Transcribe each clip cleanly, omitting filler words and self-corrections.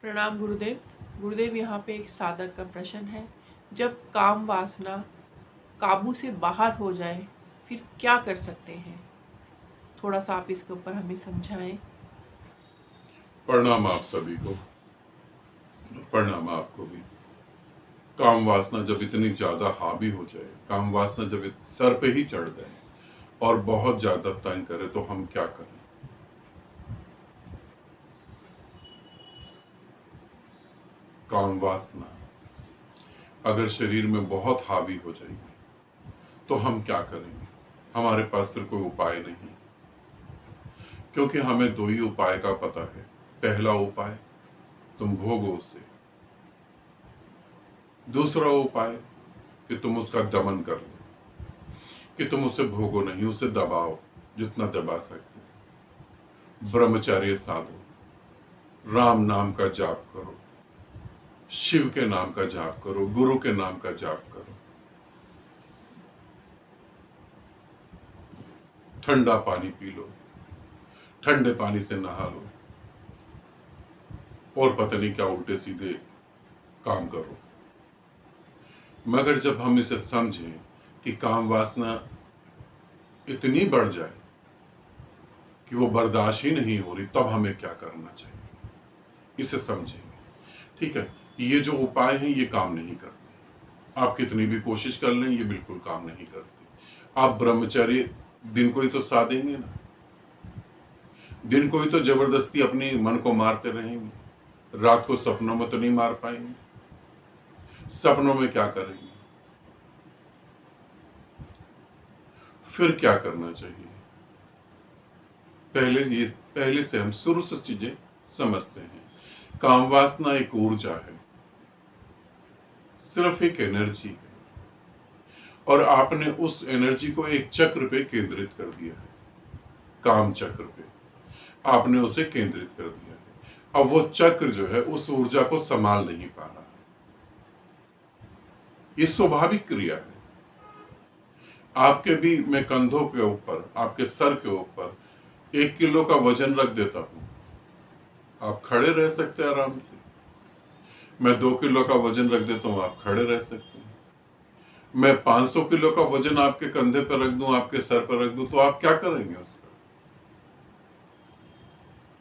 प्रणाम गुरुदेव। गुरुदेव, यहाँ पे एक साधक का प्रश्न है। जब काम वासना काबू से बाहर हो जाए फिर क्या कर सकते हैं? थोड़ा सा आप इसके ऊपर हमें समझाएं। प्रणाम आप सभी को। प्रणाम आपको भी। काम वासना जब इतनी ज्यादा हावी हो जाए, काम वासना जब सर पे ही चढ़ जाए और बहुत ज्यादा तंग करे तो हम क्या करें? काम वासना अगर शरीर में बहुत हावी हो जाएगी तो हम क्या करेंगे? हमारे पास फिर कोई उपाय नहीं, क्योंकि हमें दो ही उपाय का पता है। पहला उपाय, तुम भोगो उसे। दूसरा उपाय कि तुम उसका दमन कर लो, कि तुम उसे भोगो नहीं, उसे दबाओ जितना दबा सकते हो। ब्रह्मचर्य साधो, राम नाम का जाप करो, शिव के नाम का जाप करो, गुरु के नाम का जाप करो। ठंडा पानी पी लो, ठंडे पानी से नहा लो, और पता नहीं क्या उल्टे सीधे काम करो। मगर जब हम इसे समझें कि काम वासना इतनी बढ़ जाए कि वो बर्दाश्त ही नहीं हो रही, तब हमें क्या करना चाहिए, इसे समझेंगे। ठीक है, ये जो उपाय हैं ये काम नहीं करते। आप कितनी भी कोशिश कर लें, ये बिल्कुल काम नहीं करते। आप ब्रह्मचर्य दिन को ही तो साधेंगे ना, दिन को ही तो जबरदस्ती अपने मन को मारते रहेंगे, रात को सपनों में तो नहीं मार पाएंगे। सपनों में क्या करेंगे? फिर क्या करना चाहिए? पहले से हम शुरू से चीजें समझते हैं। काम वासना एक ऊर्जा है, सिर्फ एक एनर्जी है, और आपने उस एनर्जी को एक चक्र पे केंद्रित कर दिया है। काम चक्र पे आपने उसे केंद्रित कर दिया है। अब वो चक्र जो है उस ऊर्जा को संभाल नहीं पा रहा। ये स्वाभाविक क्रिया है। आपके भी मैं कंधों के ऊपर, आपके सर के ऊपर 1 किलो का वजन रख देता हूं, आप खड़े रह सकते हैं आराम से। मैं 2 किलो का वजन रख देता हूं, आप खड़े रह सकते हैं। मैं 500 किलो का वजन आपके कंधे पर रख दूं, आपके सर पर रख दूं, तो आप क्या करेंगे? उसका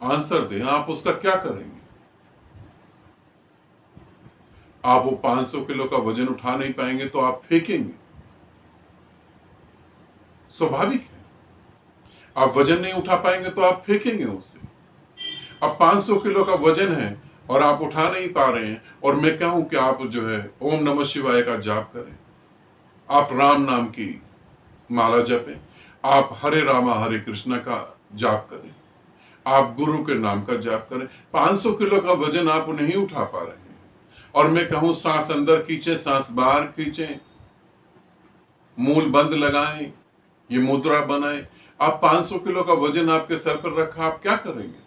आंसर दें, आप उसका क्या करेंगे? आप वो 500 किलो का वजन उठा नहीं पाएंगे तो आप फेंकेंगे, स्वाभाविक है। आप वजन नहीं उठा पाएंगे तो आप फेंकेंगे उसे। अब 500 किलो का वजन है और आप उठा नहीं पा रहे हैं, और मैं कहूं कि आप जो है ओम नमः शिवाय का जाप करें, आप राम नाम की माला जपें, आप हरे रामा हरे कृष्णा का जाप करें, आप गुरु के नाम का जाप करें। 500 किलो का वजन आप नहीं उठा पा रहे हैं, और मैं कहूं सांस अंदर खींचे, सांस बाहर खींचे, मूल बंद लगाएं, ये मुद्रा बनाएं। आप 500 किलो का वजन आपके सर पर रखा, आप क्या करेंगे?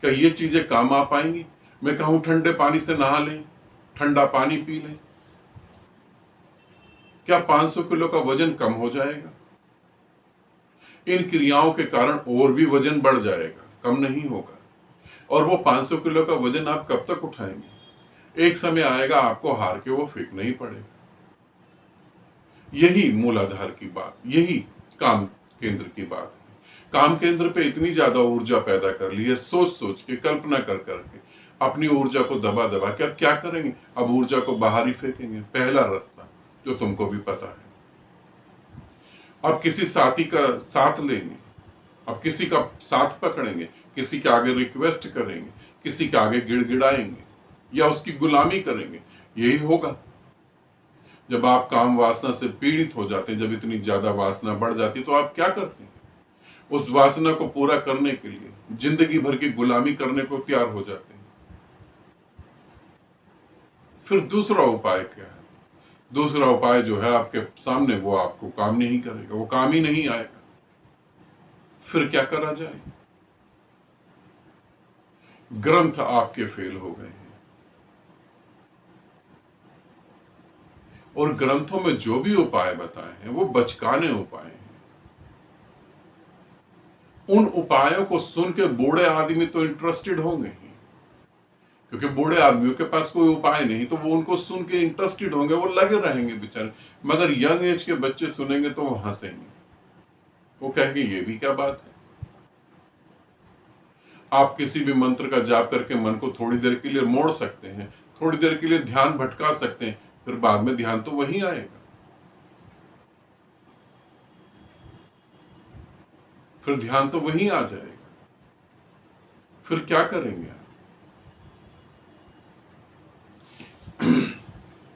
क्या ये चीजें काम आ पाएंगी? मैं कहूं ठंडे पानी से नहा लें, ठंडा पानी पी लें, क्या 500 किलो का वजन कम हो जाएगा? इन क्रियाओं के कारण और भी वजन बढ़ जाएगा, कम नहीं होगा। और वो 500 किलो का वजन आप कब तक उठाएंगे? एक समय आएगा आपको हार के वो फेंकना ही पड़ेगा। यही मूलाधार की बात, यही काम केंद्र की बात है। काम केंद्र पे इतनी ज्यादा ऊर्जा पैदा कर ली है, सोच सोच के, कल्पना कर करके अपनी ऊर्जा को दबा दबा के। अब क्या करेंगे? अब ऊर्जा को बाहर ही फेंकेंगे। पहला रास्ता जो तुमको भी पता है, अब किसी साथी का साथ लेंगे, अब किसी का साथ पकड़ेंगे, किसी के आगे रिक्वेस्ट करेंगे, किसी के आगे गिड़गिड़ाएंगे, या उसकी गुलामी करेंगे। यही होगा जब आप काम वासना से पीड़ित हो जाते हैं। जब इतनी ज्यादा वासना बढ़ जाती है तो आप क्या करते हैं? उस वासना को पूरा करने के लिए जिंदगी भर की गुलामी करने को तैयार हो जाते हैं। फिर दूसरा उपाय क्या है? दूसरा उपाय जो है आपके सामने, वो आपको काम नहीं करेगा, वो काम ही नहीं आएगा। फिर क्या करा जाए? ग्रंथ आपके फेल हो गए हैं, और ग्रंथों में जो भी उपाय बताए हैं वो बचकाने उपाय हैं। उन उपायों को सुन के बूढ़े आदमी तो इंटरेस्टेड होंगे ही, क्योंकि बूढ़े आदमियों के पास कोई उपाय नहीं, तो वो उनको सुन के इंटरेस्टेड होंगे, वो लगे रहेंगे बेचारे। मगर यंग एज के बच्चे सुनेंगे तो वो हंसेंगे, वो कहेंगे ये भी क्या बात है। आप किसी भी मंत्र का जाप करके मन को थोड़ी देर के लिए मोड़ सकते हैं, थोड़ी देर के लिए ध्यान भटका सकते हैं, फिर बाद में ध्यान तो वही आएगा, फिर ध्यान तो वही आ जाएगा। फिर क्या करेंगे आप?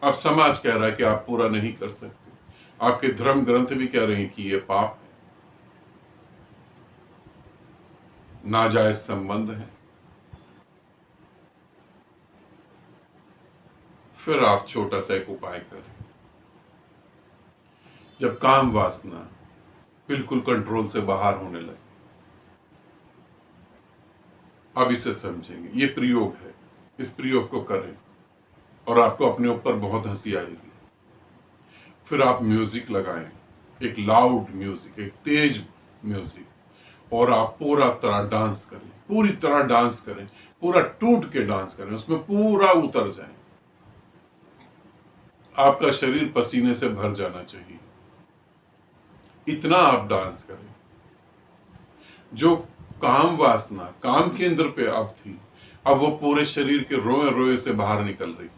अब समाज कह रहा है कि आप पूरा नहीं कर सकते, आपके धर्म ग्रंथ भी कह रहे हैं कि ये पाप है, नाजायज संबंध है। फिर आप छोटा सा एक उपाय करें। जब काम वासना बिल्कुल कंट्रोल से बाहर होने लगे, अब इसे समझेंगे, ये प्रयोग है, इस प्रयोग को करें और आपको अपने ऊपर बहुत हंसी आएगी। फिर आप म्यूजिक लगाएं, एक लाउड म्यूजिक, एक तेज म्यूजिक, और आप पूरा तरह डांस करें, पूरी तरह डांस करें, पूरा टूट के डांस करें, उसमें पूरा उतर जाएं। आपका शरीर पसीने से भर जाना चाहिए, इतना आप डांस करें। जो काम वासना काम केंद्र पे अब थी, अब वो पूरे शरीर के रोए रोए से बाहर निकल रही है,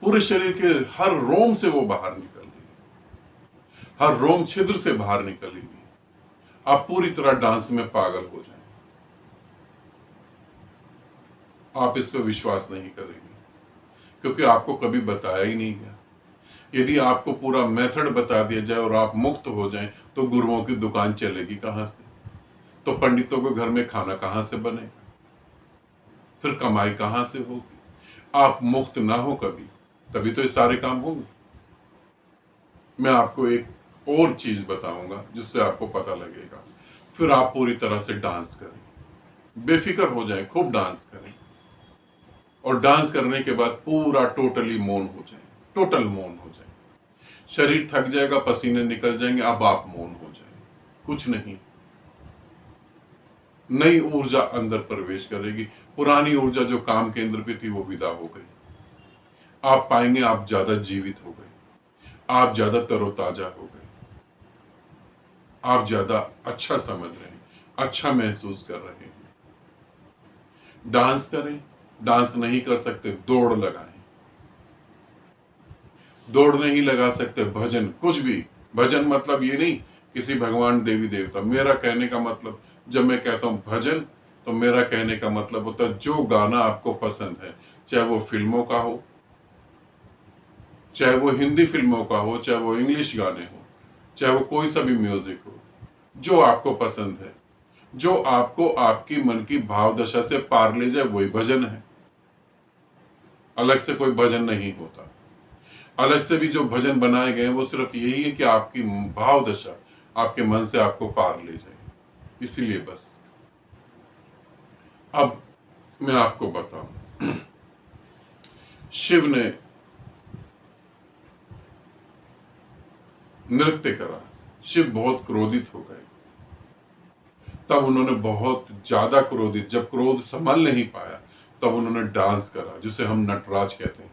पूरे शरीर के हर रोम से वो बाहर निकल रही है, हर रोम छिद्र से बाहर निकलेगी। आप पूरी तरह डांस में पागल हो जाएं। आप इस पर विश्वास नहीं करेंगे क्योंकि आपको कभी बताया ही नहीं गया। यदि आपको पूरा मेथड बता दिया जाए और आप मुक्त हो जाएं, तो गुरुओं की दुकान चलेगी कहां से, तो पंडितों के घर में खाना कहां से बनेगा, फिर कमाई कहां से होगी। आप मुक्त ना हो कभी, तभी तो ये सारे काम होंगे। मैं आपको एक और चीज बताऊंगा जिससे आपको पता लगेगा। फिर आप पूरी तरह से डांस करें, बेफिक्र हो जाएं, खूब डांस करें, और डांस करने के बाद पूरा टोटली मौन हो जाए, टोटल मौन हो जाए। शरीर थक जाएगा, पसीने निकल जाएंगे, अब आप मौन हो जाए, कुछ नहीं। नई ऊर्जा अंदर प्रवेश करेगी, पुरानी ऊर्जा जो काम केंद्र पे थी वो विदा हो गई। आप पाएंगे आप ज्यादा जीवित हो गए, आप ज्यादा तरोताजा हो गए, आप ज्यादा अच्छा समझ रहे हैं, अच्छा महसूस कर रहे हैं। डांस करें, डांस नहीं कर सकते दौड़ लगाएं, दौड़ नहीं लगा सकते भजन, कुछ भी भजन मतलब ये नहीं किसी भगवान देवी देवता। मेरा कहने का मतलब, जब मैं कहता हूं भजन, तो मेरा कहने का मतलब होता है जो गाना आपको पसंद है, चाहे वो फिल्मों का हो, चाहे वो हिंदी फिल्मों का हो, चाहे वो इंग्लिश गाने हो, चाहे वो कोई सा भी म्यूजिक हो, जो आपको पसंद है, जो आपको आपकी मन की भाव दशा से पार ले जाए, वही भजन है। अलग से कोई भजन नहीं होता। अलग से भी जो भजन बनाए गए हैं वो सिर्फ यही है कि आपकी भाव दशा आपके मन से आपको पार ले जाए, इसीलिए बस। अब मैं आपको बताऊं, शिव ने नृत्य करा, शिव बहुत क्रोधित हो गए, तब उन्होंने बहुत ज्यादा क्रोधित, जब क्रोध संभल नहीं पाया, तब उन्होंने डांस करा, जिसे हम नटराज कहते हैं।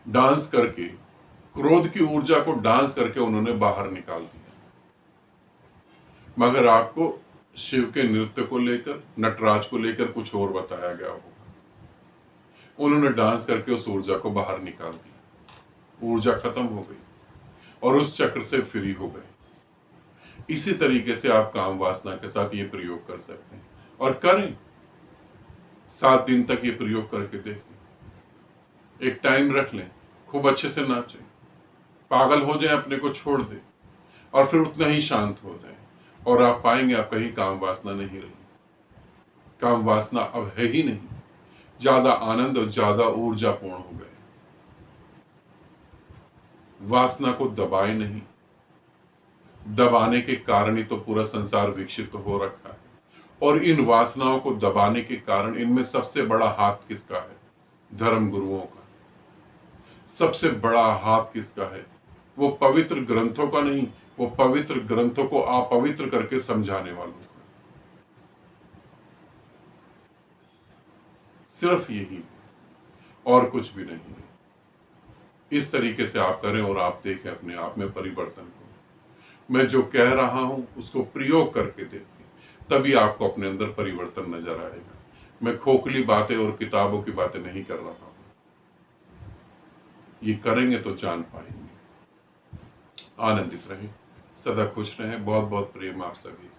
डांस करके, क्रोध की ऊर्जा को डांस करके उन्होंने बाहर निकाल दिया। मगर आपको शिव के नृत्य को लेकर, नटराज को लेकर कुछ और बताया गया होगा। उन्होंने डांस करके उस ऊर्जा को बाहर निकाल दिया, ऊर्जा खत्म हो गई और उस चक्र से फ्री हो गए। इसी तरीके से आप काम वासना के साथ ये प्रयोग कर सकते हैं, और करें 7 दिन तक ये प्रयोग करके देखें। एक टाइम रख लें, खूब अच्छे से नाचें, पागल हो जाए, अपने को छोड़ दें, और फिर उतना ही शांत हो जाए, और आप पाएंगे आपका ही काम वासना नहीं रही। काम वासना अब है ही नहीं, ज्यादा आनंद और ज्यादा ऊर्जापूर्ण हो गए। वासना को दबाए नहीं, दबाने के कारण ही तो पूरा संसार विकसित हो रखा है। और इन वासनाओं को दबाने के कारण इनमें सबसे बड़ा हाथ किसका है? धर्म गुरुओं का। सबसे बड़ा हाथ किसका है? वो पवित्र ग्रंथों का नहीं, वो पवित्र ग्रंथों को अपवित्र करके समझाने वालों का। सिर्फ यही है, और कुछ भी नहीं है। इस तरीके से आप करें और आप देखें अपने आप में परिवर्तन को। मैं जो कह रहा हूं उसको प्रयोग करके देखें, तभी आपको अपने अंदर परिवर्तन नजर आएगा। मैं खोखली बातें और किताबों की बातें नहीं कर रहा हूं, ये करेंगे तो जान पाएंगे। आनंदित रहें, सदा खुश रहें। बहुत बहुत प्रेम आप सभी।